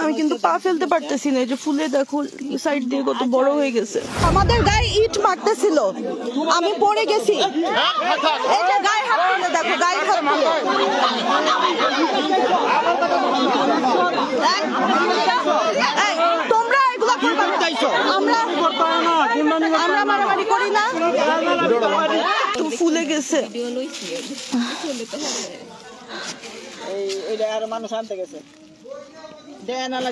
আমি কিন্তু পা ফেলতে পারতেছি না, এই যে ফুলে দেখো সাইড দিয়ে কত বড় হয়ে গেছে। আমাদের গায়ে ইট মারতেছিল, আমি পড়ে গেছি। এই যে গায়ে হাত তুলে দেখো, গায়ে হাত তুলে। তোমরা এগুলো করবা না, আমরা মারামারি করি না। তো ফুলে গেছে। মানুষ আনতে গেছে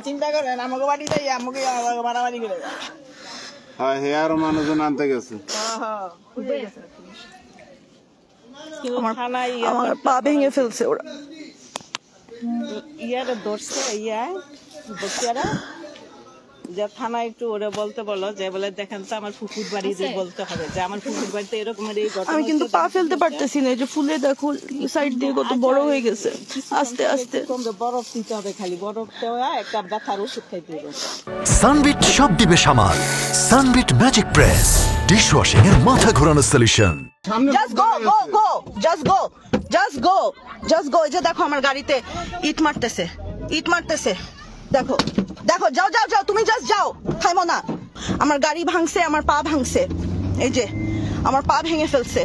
চিন্তা করেন আমাকে বাড়ি যাই আমাকে মারামারি করে মানুষজন আনতে গেছে। আমার পা ভেঙে ফেলছে ওরা। ইয়ারা ধরছে বসিয়ারা যে থানা একটু ওরা বলতে বলো যে বলে দেখেন তো আমার পুকুর বাড়ি বলতে হবে যে আমার পুকুর বাড়িতে এরকমের এই ঘটনা। আমি কিন্তু পা ফেলতে পারতেছি না, এই যে ফুলে দেখো সাইড দিয়ে কত বড় হয়ে গেছে। আস্তে আস্তে বরফ দিতে হবে, খালি বরফ দেওয়া একটা ব্যথার ওষুধ খাইতে হবে। সানবিট সব দিবে সামাল। সানবিট ম্যাজিক প্রেস ডিশওয়াশিং এর মাথা ঘোরানো solution. Just go go go, just go, just go, just go. এই যে দেখো আমার গাড়িতে ইট মারতেছে, ইট মারতেছে। দেখো দেখো, যাও যাও যাও, তুমি জাস্ট যাও, থামো না। আমার গাড়ি ভাঙছে, আমার পা ভাঙছে। এই যে আমার পা ভেঙে ফেলছে,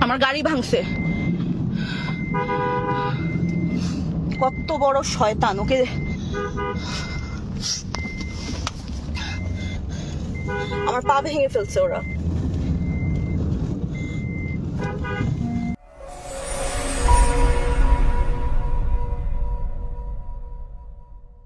আমার গাড়ি ভাঙছে। কত বড় শয়তান, ওকে আমার পা ভেঙে ফেলছে ওরা।